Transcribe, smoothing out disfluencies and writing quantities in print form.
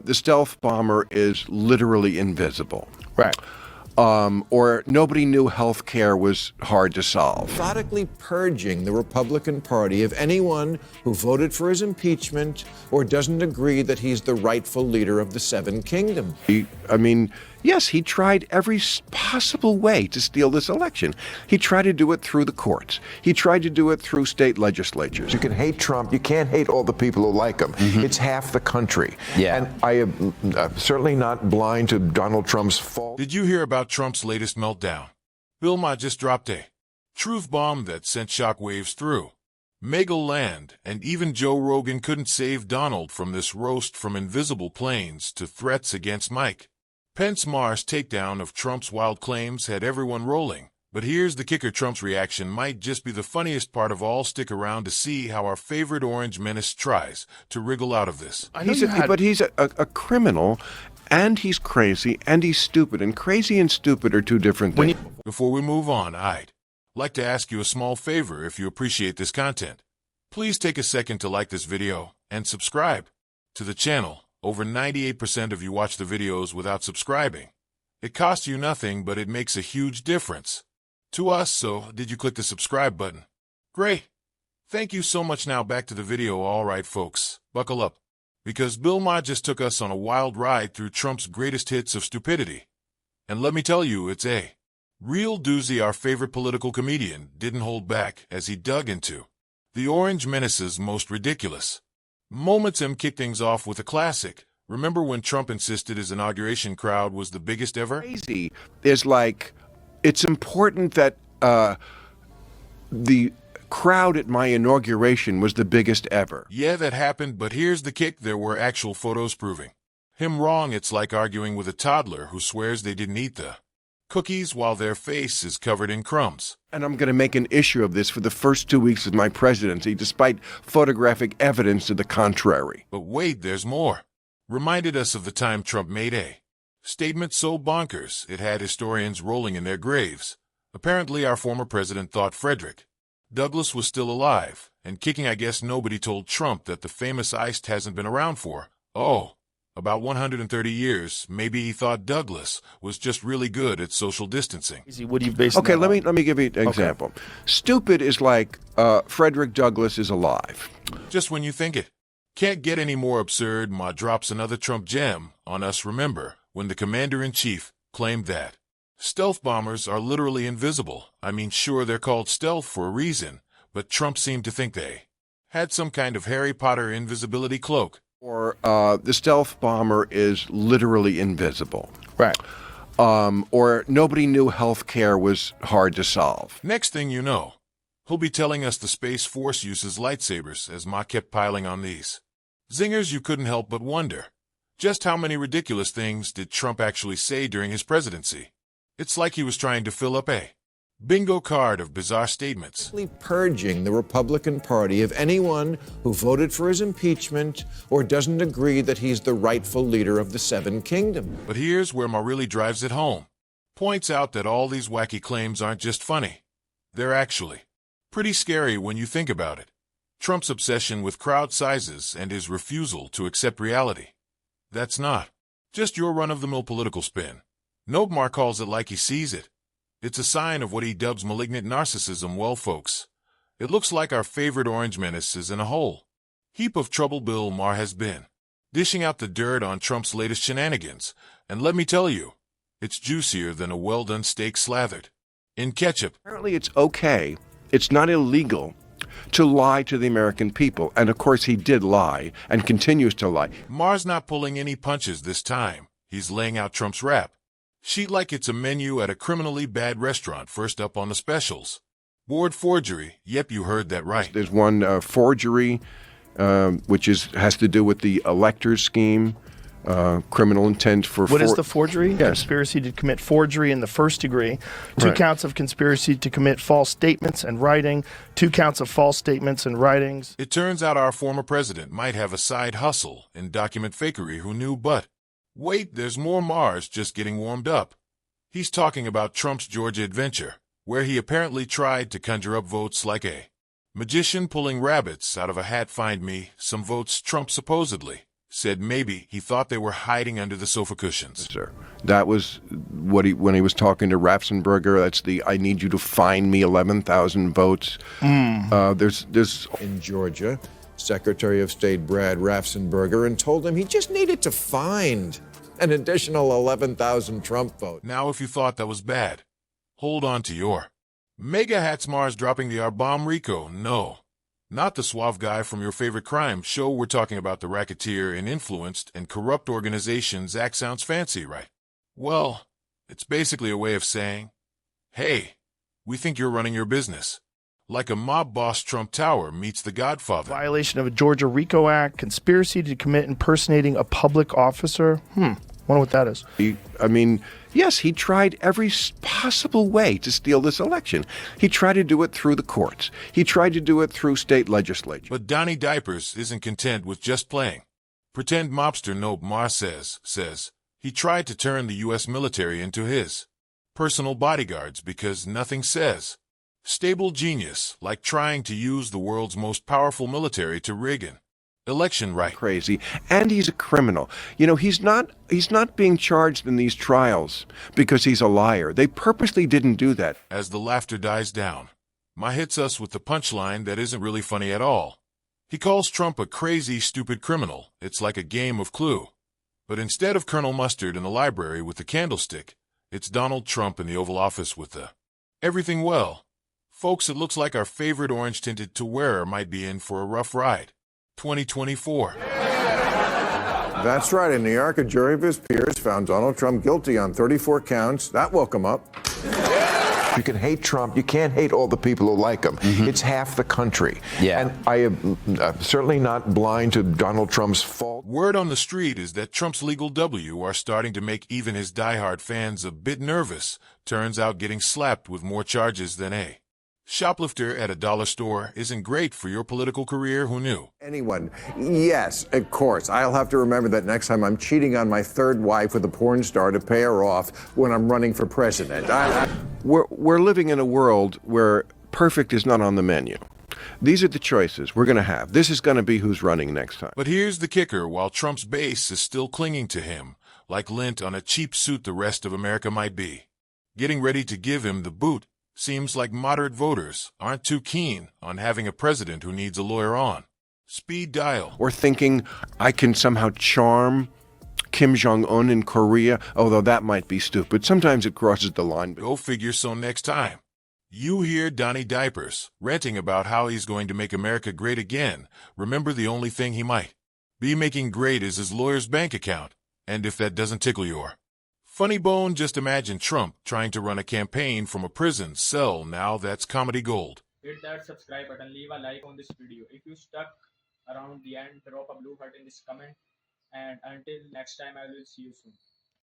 The stealth bomber is literally invisible. Right. Or nobody knew health care was hard to solve. Methodically purging the Republican Party of anyone who voted for his impeachment or doesn't agree that he's the rightful leader of the Seven Kingdoms. Yes, he tried every possible way to steal this election. He tried to do it through the courts. He tried to do it through state legislatures. You can hate Trump. You can't hate all the people who like him. It's half the country. Yeah. And I am certainly not blind to Donald Trump's fault. Did you hear about Trump's latest meltdown? Bill Maher just dropped a truth bomb that sent shockwaves through MAGA-land, and even Joe Rogan couldn't save Donald from this roast, from invisible planes to threats against Mike Pence. Marr's takedown of Trump's wild claims had everyone rolling. But here's the kicker: Trump's reaction might just be the funniest part of all. Stick around to see how our favorite orange menace tries to wriggle out of this. But he's a criminal, and he's crazy, and he's stupid, and crazy and stupid are two different things. Before we move on, I'd like to ask you a small favor. If you appreciate this content, please take a second to like this video and subscribe to the channel. Over 98% of you watch the videos without subscribing. It costs you nothing, but it makes a huge difference to us. So, did you click the subscribe button? Great. Thank you so much. Now back to the video. All right, folks, buckle up, because Bill Maher just took us on a wild ride through Trump's greatest hits of stupidity. And let me tell you, it's a real doozy. Our favorite political comedian didn't hold back as he dug into the orange menace's most ridiculous moments. Kicked things off with a classic. Remember when Trump insisted his inauguration crowd was the biggest ever? Crazy is like, it's important that the crowd at my inauguration was the biggest ever. Yeah, that happened, but here's the kick: there were actual photos proving him wrong. It's like arguing with a toddler who swears they didn't eat the cookies while their face is covered in crumbs. And I'm going to make an issue of this for the first 2 weeks of my presidency, despite photographic evidence to the contrary. But wait, there's more. Reminded us of the time Trump made a statement so bonkers it had historians rolling in their graves. Apparently, our former president thought Frederick Douglass was still alive and kicking. I guess nobody told Trump that the famous iced hasn't been around for, about 130 years. Maybe he thought Douglass was just really good at social distancing. What do you base Okay, let me give you an example. Okay. Stupid is like Frederick Douglass is alive. Just when you think it can't get any more absurd, Maher drops another Trump gem on us. Remember when the commander-in-chief claimed that stealth bombers are literally invisible? Sure, they're called stealth for a reason, but Trump seemed to think they had some kind of Harry Potter invisibility cloak. Or the stealth bomber is literally invisible. Right. Or nobody knew health care was hard to solve. Next thing you know, he'll be telling us the Space Force uses lightsabers, as Maher kept piling on these zingers. You couldn't help but wonder, just how many ridiculous things did Trump actually say during his presidency? It's like he was trying to fill up a bingo card of bizarre statements. Purging the Republican Party of anyone who voted for his impeachment or doesn't agree that he's the rightful leader of the Seven Kingdoms. But here's where Maher really drives it home. Points out that all these wacky claims aren't just funny. They're actually pretty scary when you think about it. Trump's obsession with crowd sizes and his refusal to accept reality. That's not just your run-of-the-mill political spin. Nope, Maher calls it like he sees it. It's a sign of what he dubs malignant narcissism. Well, folks, it looks like our favorite orange menace is in a whole heap of trouble. Bill Maher has been dishing out the dirt on Trump's latest shenanigans, and let me tell you, it's juicier than a well-done steak slathered in ketchup. Apparently it's okay, it's not illegal, to lie to the American people. And of course he did lie and continues to lie. Maher's not pulling any punches this time. He's laying out Trump's rap sheet like it's a menu at a criminally bad restaurant. First up on the specials: board forgery. Yep, you heard that right. There's one forgery, which has to do with the electors scheme, criminal intent for... What is the forgery? Yes. Conspiracy to commit forgery in the first degree. 2 counts of conspiracy to commit false statements and writing. 2 counts of false statements and writings. It turns out our former president might have a side hustle in document fakery. Who knew? But wait, there's more. Maher's just getting warmed up. He's talking about Trump's Georgia adventure, where he apparently tried to conjure up votes like a magician pulling rabbits out of a hat. Find me some votes Trump supposedly said maybe he thought they were hiding under the sofa cushions. Sir, that was what when he was talking to Ratzenberger. That's the "I need you to find me 11,000 votes." There's in Georgia, Secretary of State Brad Raffensperger, and told him he just needed to find an additional 11,000 Trump votes. Now, if you thought that was bad, hold on to your mega hats. Marr's dropping the R-bomb Rico. No, not the suave guy from your favorite crime show. We're talking about the racketeer and influenced and corrupt organization. Zach sounds fancy, right? Well, it's basically a way of saying, hey, we think you're running your business. Like a mob boss. Trump Tower meets the Godfather. Violation of a Georgia RICO Act, conspiracy to commit impersonating a public officer. Wonder what that is. Yes, he tried every possible way to steal this election. He tried to do it through the courts. He tried to do it through state legislatures. But Donnie Diapers isn't content with just playing. Pretend mobster Nope Marr says he tried to turn the U.S. military into his personal bodyguards because nothing says stable genius like trying to use the world's most powerful military to rig an election right. Crazy, and he's a criminal. He's not being charged in these trials because he's a liar. They purposely didn't do that. As the laughter dies down, Ma hits us with the punchline that isn't really funny at all. He calls Trump a crazy, stupid criminal. It's like a game of Clue. But instead of Colonel Mustard in the library with the candlestick, it's Donald Trump in the Oval Office with the everything well. Folks, it looks like our favorite orange-tinted to-wearer might be in for a rough ride. 2024. That's right. In New York, a jury of his peers found Donald Trump guilty on 34 counts. That woke him up. You can hate Trump. You can't hate all the people who like him. It's half the country. Yeah. And I am certainly not blind to Donald Trump's fault. Word on the street is that Trump's legal W are starting to make even his diehard fans a bit nervous. Turns out getting slapped with more charges than a shoplifter at a dollar store isn't great for your political career. Who knew? Anyone? Yes, of course. I'll have to remember that next time I'm cheating on my third wife with a porn star to pay her off when I'm running for president. We're living in a world where perfect is not on the menu. These are the choices we're going to have. This is going to be who's running next time. But here's the kicker. While Trump's base is still clinging to him, like lint on a cheap suit the rest of America might be getting ready to give him the boot, seems like moderate voters aren't too keen on having a president who needs a lawyer on speed dial. Or thinking I can somehow charm Kim Jong-un in Korea, although that might be stupid. Sometimes it crosses the line. Go figure. So next time you hear Donnie Diapers ranting about how he's going to make America great again, remember the only thing he might be making great is his lawyer's bank account. And if that doesn't tickle your funny bone, just imagine Trump trying to run a campaign from a prison cell. Now that's comedy gold. Hit that subscribe button, leave a like on this video. If you stuck around the end, drop a blue heart in this comment. And until next time, I will see you soon.